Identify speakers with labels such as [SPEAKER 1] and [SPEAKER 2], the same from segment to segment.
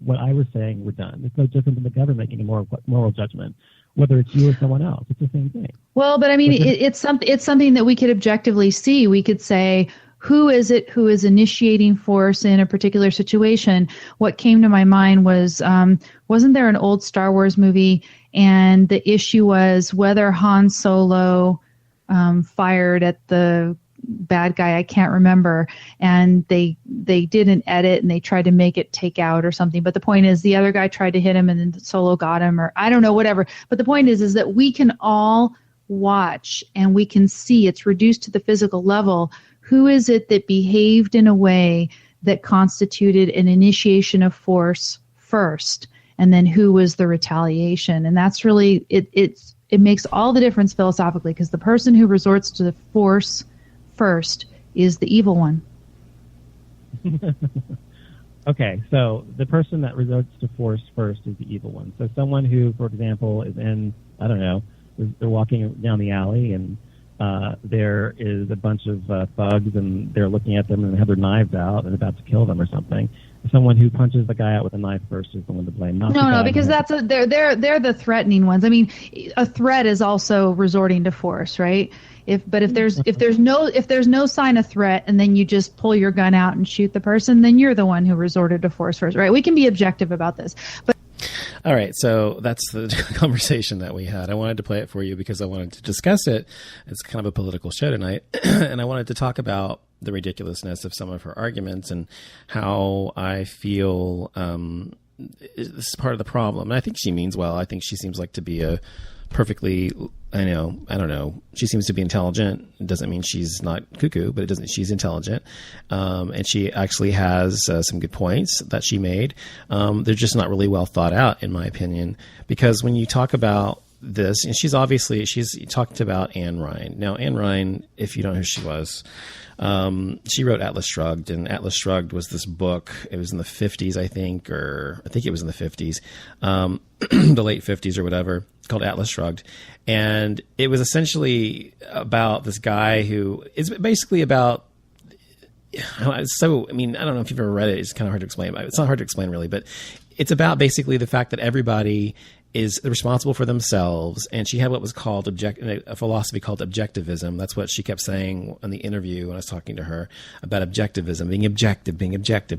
[SPEAKER 1] what I was saying were done. It's no different than the government making a moral judgment, whether it's you or someone else. It's the same thing.
[SPEAKER 2] Well, but I mean, it's something that we could objectively see. We could say, who is it who is initiating force in a particular situation? What came to my mind was, wasn't there an old Star Wars movie, and the issue was whether Han Solo fired at the bad guy, I can't remember, and they did an edit and they tried to make it take out or something, but the point is the other guy tried to hit him and then Solo got him, or I don't know, whatever. But the point is that we can all watch and we can see, it's reduced to the physical level, who is it that behaved in a way that constituted an initiation of force first, and then who was the retaliation. And that's really it makes all the difference philosophically, because the person who resorts to the force first is the evil one.
[SPEAKER 1] Okay, so the person that resorts to force first is the evil one. So someone who, for example, is in, I don't know, they're walking down the alley and there is a bunch of thugs and they're looking at them and they have their knives out and about to kill them or something. Someone who punches the guy out with a knife first is the one to blame.
[SPEAKER 2] No, because they're the threatening ones. I mean, a threat is also resorting to force, right? If there's no sign of threat and then you just pull your gun out and shoot the person, then you're the one who resorted to force first, right? We can be objective about this, but.
[SPEAKER 3] All right, so that's the conversation that we had. I wanted to play it for you because I wanted to discuss it. It's kind of a political show tonight, and I wanted to talk about the ridiculousness of some of her arguments and how I feel this is part of the problem. And I think she means well. I think she seems like to be a perfectly, I don't know. She seems to be intelligent. It doesn't mean she's not cuckoo, but she's intelligent. And she actually has some good points that she made. They're just not really well thought out, in my opinion, because when you talk about this, and she's talked about Ayn Rand. Now, Ayn Rand, if you don't know who she was, she wrote Atlas Shrugged, and Atlas Shrugged was this book. It was in the 50s, I think it was in the 50s, the late 50s or whatever, called Atlas Shrugged. And it was essentially about this guy who is basically about, so, I mean, I don't know if you've ever read it. It's kind of hard to explain. It's not hard to explain really, but it's about basically the fact that everybody is responsible for themselves. And she had what was called a philosophy called objectivism. That's what she kept saying in the interview when I was talking to her about objectivism, being objective,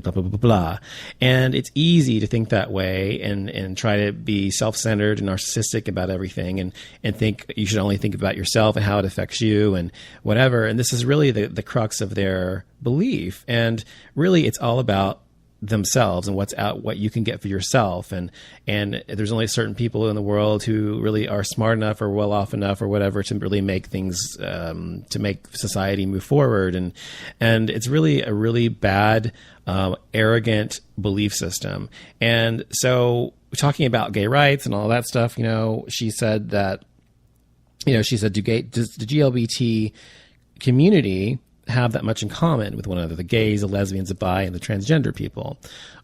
[SPEAKER 3] blah, blah, blah, blah. And it's easy to think that way and try to be self-centered and narcissistic about everything and think you should only think about yourself and how it affects you and whatever. And this is really the crux of their belief. And really it's all about themselves and what you can get for yourself. And there's only certain people in the world who really are smart enough or well off enough or whatever to really make things, to make society move forward. And it's really a really bad, arrogant belief system. And so talking about gay rights and all that stuff, she said that, does the GLBT community have that much in common with one another, the gays, the lesbians, the bi, and the transgender people?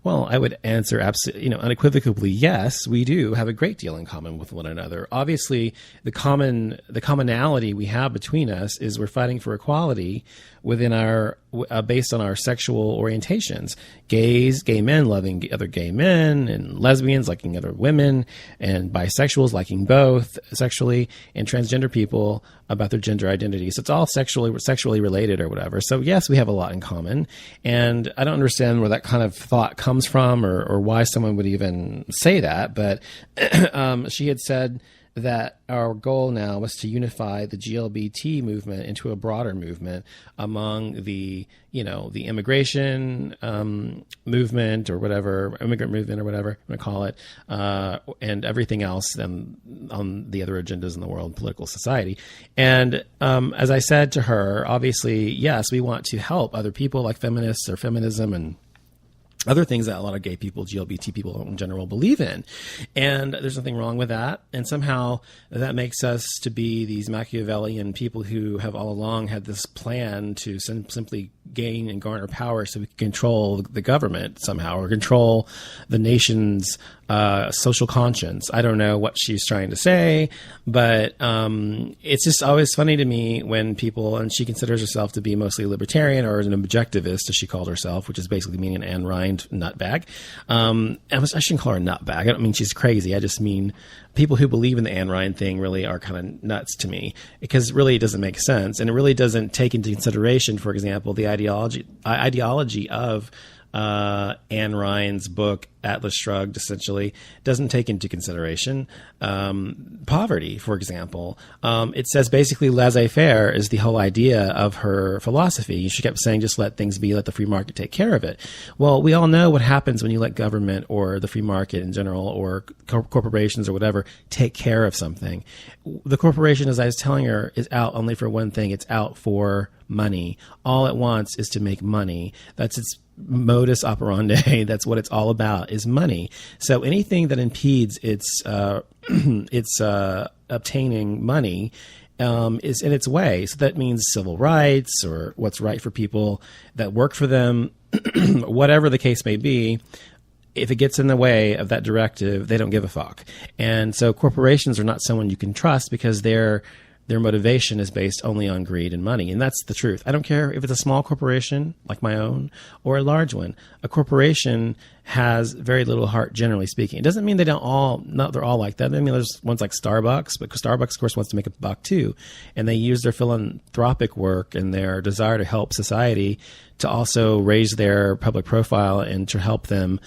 [SPEAKER 3] Well, I would answer absolutely, unequivocally, yes, we do have a great deal in common with one another. Obviously, the commonality we have between us is we're fighting for equality within our, based on our sexual orientations. Gays, gay men loving other gay men, and lesbians liking other women, and bisexuals liking both sexually, and transgender people about their gender identity. So it's all sexually related or whatever. So yes, we have a lot in common. And I don't understand where that kind of thought comes from or why someone would even say that. But she had said that our goal now was to unify the GLBT movement into a broader movement among the immigration movement or whatever, immigrant movement or whatever I'm going to call it, and everything else on the other agendas in the world, political society. And as I said to her, obviously, yes, we want to help other people like feminists or feminism and other things that a lot of gay people, GLBT people in general believe in. And there's nothing wrong with that. And somehow that makes us to be these Machiavellian people who have all along had this plan to simply gain and garner power so we can control the government somehow or control the nation's social conscience. I don't know what she's trying to say, but it's just always funny to me when people, and she considers herself to be mostly libertarian or an objectivist, as she called herself, which is basically meaning Ayn Rand Rand nutbag. I shouldn't call her a nutbag. I don't mean she's crazy. I just mean people who believe in the Ayn Rand thing really are kind of nuts to me, because really it doesn't make sense. And it really doesn't take into consideration, for example, the ideology of Ayn Rand's book, Atlas Shrugged, essentially doesn't take into consideration poverty, for example. It says basically laissez-faire is the whole idea of her philosophy. She kept saying, just let things be, let the free market take care of it. Well, we all know what happens when you let government or the free market in general or corporations or whatever take care of something. The corporation, as I was telling her, is out only for one thing. It's out for money. All it wants is to make money. That's its modus operandi. That's what it's all about, is money. So anything that impedes its obtaining money is in its way. So that means civil rights or what's right for people that work for them, whatever the case may be. If it gets in the way of that directive, they don't give a fuck. And so corporations are not someone you can trust, because their motivation is based only on greed and money. And that's the truth. I don't care if it's a small corporation like my own or a large one. A corporation has very little heart, generally speaking. It doesn't mean they're all like that. I mean, there's ones like Starbucks, but Starbucks, of course, wants to make a buck too. And they use their philanthropic work and their desire to help society to also raise their public profile and to help them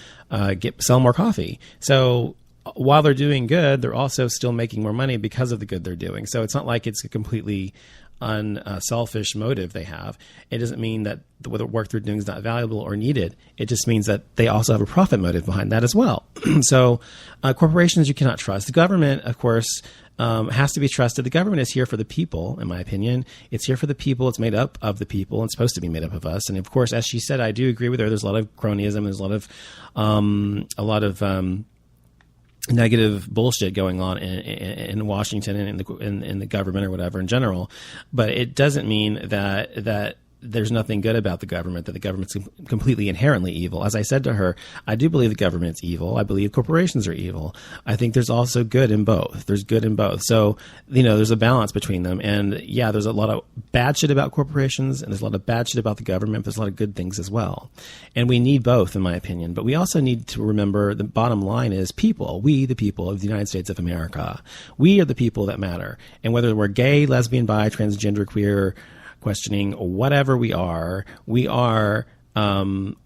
[SPEAKER 3] sell more coffee. So while they're doing good, they're also still making more money because of the good they're doing. So it's not like it's a completely unselfish motive they have. It doesn't mean that the work they're doing is not valuable or needed. It just means that they also have a profit motive behind that as well. So corporations you cannot trust. The government, of course, has to be trusted. The government is here for the people, in my opinion. It's here for the people. It's made up of the people. It's supposed to be made up of us. And of course, as she said, I do agree with her. There's a lot of cronyism. There's a lot of negative bullshit going on in Washington and in the government or whatever in general, but it doesn't mean that there's nothing good about the government, that the government's completely inherently evil. As I said to her, I do believe the government's evil. I believe corporations are evil. I think there's also good in both. There's good in both. So, there's a balance between them. And yeah, there's a lot of bad shit about corporations and there's a lot of bad shit about the government, but there's a lot of good things as well. And we need both, in my opinion. But we also need to remember the bottom line is people. We, the people of the United States of America. We are the people that matter. And whether we're gay, lesbian, bi, transgender, queer, questioning, whatever we are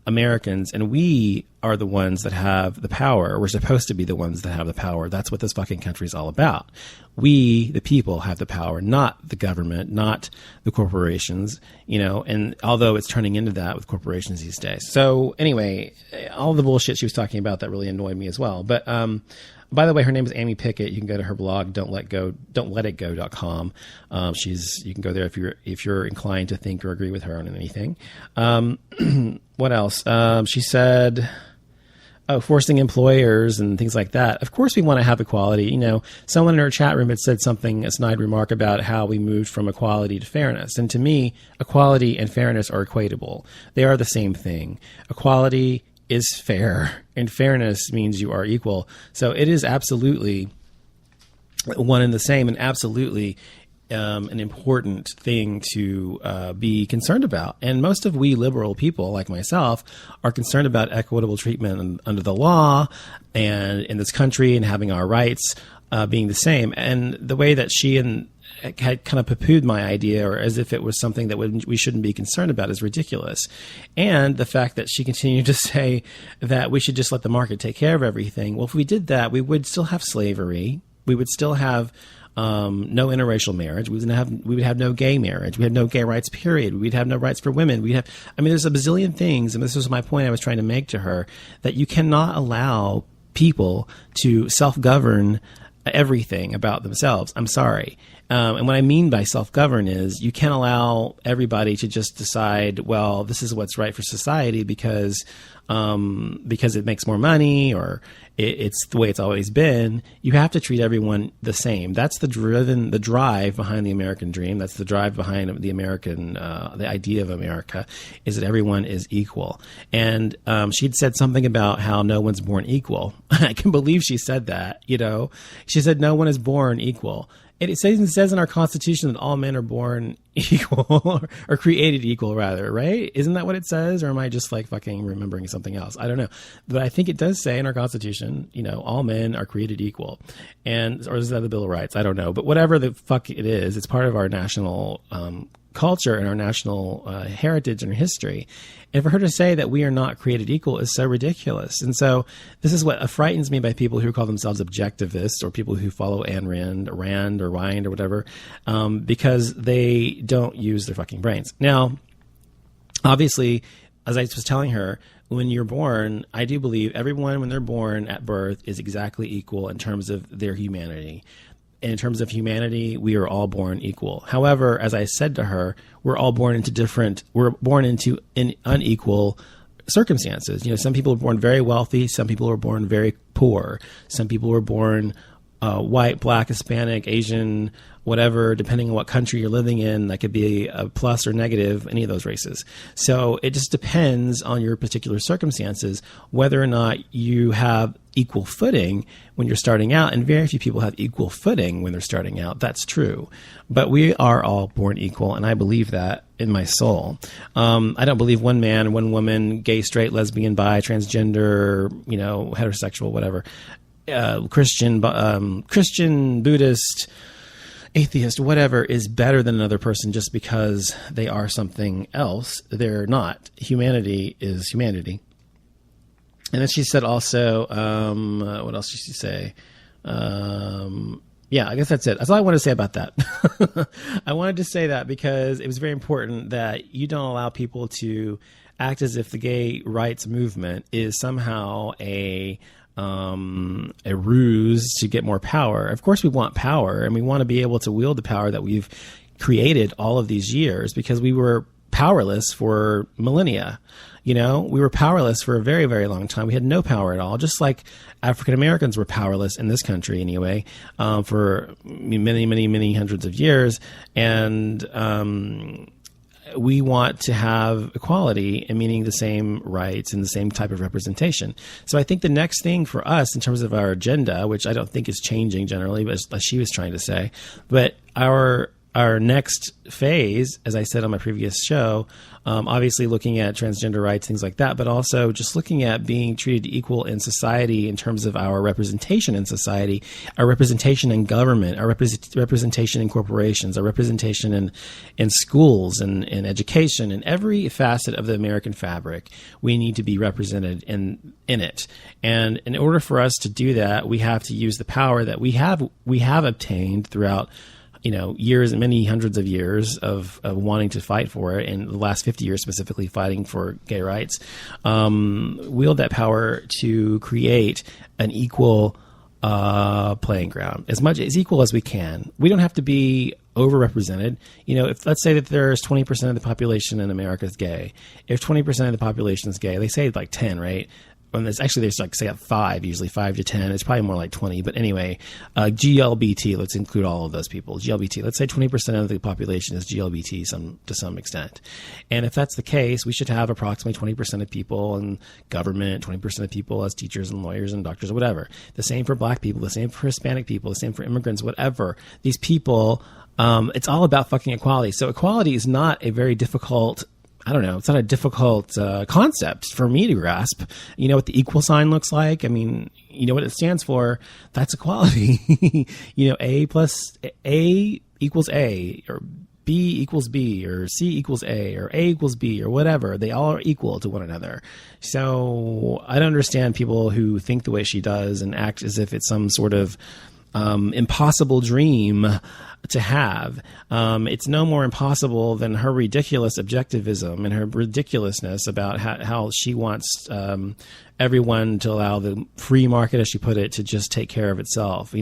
[SPEAKER 3] Americans, and we are the ones that have the power. We're supposed to be the ones that have the power. That's what this fucking country is all about. We, the people, have the power, not the government, not the corporations, and although it's turning into that with corporations these days. So anyway, all the bullshit she was talking about, that really annoyed me as well. But, by the way, her name is Amy Pickett. You can go to her blog, don'tletitgo.com. You can go there if you're inclined to think or agree with her on anything. What else? She said, forcing employers and things like that. Of course we want to have equality. Someone in her chat room had said a snide remark about how we moved from equality to fairness. And to me, equality and fairness are equatable. They are the same thing. Equality is fair, and fairness means you are equal. So it is absolutely one and the same, and absolutely an important thing to be concerned about. And most of we liberal people, like myself, are concerned about equitable treatment under the law and in this country, and having our rights being the same. And the way that she had kind of poo-pooed my idea, or as if it was something that we shouldn't be concerned about, is ridiculous. And the fact that she continued to say that we should just let the market take care of everything. Well, if we did that, we would still have slavery. We would still have no interracial marriage. We would have no gay marriage. We have no gay rights, period. We'd have no rights for women. There's a bazillion things. And this was my point I was trying to make to her, that you cannot allow people to self-govern everything about themselves. I'm sorry. And what I mean by self-govern is you can't allow everybody to just decide, well, this is what's right for society because it makes more money, or it's the way it's always been. You have to treat everyone the same. That's the drive behind the American dream. That's the drive behind the American, the idea of America, is that everyone is equal. And she'd said something about how no one's born equal. I can believe she said that. She said no one is born equal. It says in our Constitution that all men are born equal, or created equal, rather, right? Isn't that what it says? Or am I just like fucking remembering something else? I don't know. But I think it does say in our Constitution, all men are created equal. Or is that the Bill of Rights? I don't know. But whatever the fuck it is, it's part of our national culture and our national heritage and history. And for her to say that we are not created equal is so ridiculous. And so this is what frightens me by people who call themselves objectivists, or people who follow Ayn Rand or Rind or whatever, because they don't use their fucking brains. Now, obviously, as I was telling her, when you're born, I do believe everyone, when they're born at birth, is exactly equal in terms of their humanity. In terms of humanity, we are all born equal. However, as I said to her, we're born into unequal circumstances. Some people are born very wealthy. Some people are born very poor. Some people are born white, black, Hispanic, Asian, whatever, depending on what country you're living in. That could be a plus or negative, any of those races. So it just depends on your particular circumstances, whether or not you have equal footing when you're starting out. And very few people have equal footing when they're starting out. That's true. But we are all born equal, and I believe that in my soul. I don't believe one man, one woman, gay, straight, lesbian, bi, transgender, heterosexual, whatever, Christian, Buddhist, atheist, whatever, is better than another person just because they are something else. They're not. Humanity is humanity. And then she said also, what else did she say? Yeah, I guess that's it. That's all I want to say about that. I wanted to say that because it was very important that you don't allow people to act as if the gay rights movement is somehow a ruse to get more power. Of course we want power, and we want to be able to wield the power that we've created all of these years, because we were powerless for millennia. We were powerless for a very, very long time. We had no power at all, just like African Americans were powerless in this country anyway, for many, many, many hundreds of years. And we want to have equality, and meaning the same rights and the same type of representation. So I think the next thing for us in terms of our agenda, which I don't think is changing generally, but as she was trying to say, but our next phase, as I said on my previous show, obviously looking at transgender rights, things like that, but also just looking at being treated equal in society in terms of our representation in society, our representation in government, our representation in corporations, our representation in schools and in education, in every facet of the American fabric. We need to be represented in it. And in order for us to do that, we have to use the power that we have obtained throughout years, many hundreds of years of wanting to fight for it, and the last 50 years specifically fighting for gay rights, wield that power to create an equal playing ground, as equal as we can. We don't have to be overrepresented. If let's say that there's 20% of the population in America is gay. If 20% of the population is gay, they say like 10, right? And there's like, say, 5, usually 5 to 10. It's probably more like 20. But anyway, GLBT, let's include all of those people. GLBT, let's say 20% of the population is GLBT to some extent. And if that's the case, we should have approximately 20% of people in government, 20% of people as teachers and lawyers and doctors or whatever. The same for black people, the same for Hispanic people, the same for immigrants, whatever. These people, it's all about fucking equality. So equality is not a very difficult it's not a difficult concept for me to grasp. You know what the equal sign looks like? I mean, you know what it stands for? That's equality. A plus A equals A, or B equals B, or C equals A, or A equals B, or whatever. They all are equal to one another. So I don't understand people who think the way she does and act as if it's some sort of impossible dream to have. It's no more impossible than her ridiculous objectivism and her ridiculousness about how she wants everyone to allow the free market, as she put it, to just take care of itself.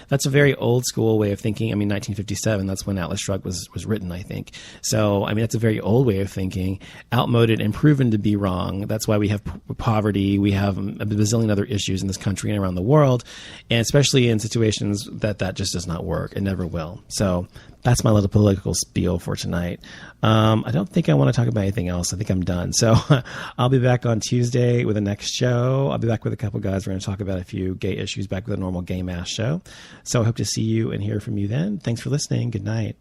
[SPEAKER 3] That's a very old school way of thinking. 1957, that's when Atlas Shrugged was written, I think. So, that's a very old way of thinking, outmoded and proven to be wrong. That's why we have poverty. We have a bazillion other issues in this country and around the world, and especially in situations that just does not work and never will. So that's my little political spiel for tonight. I don't think I want to talk about anything else. I think I'm done. So I'll be back on Tuesday with the next show. I'll be back with a couple guys. We're going to talk about a few gay issues, back with a normal Gay Mass show. So I hope to see you and hear from you then. Thanks for listening. Good night.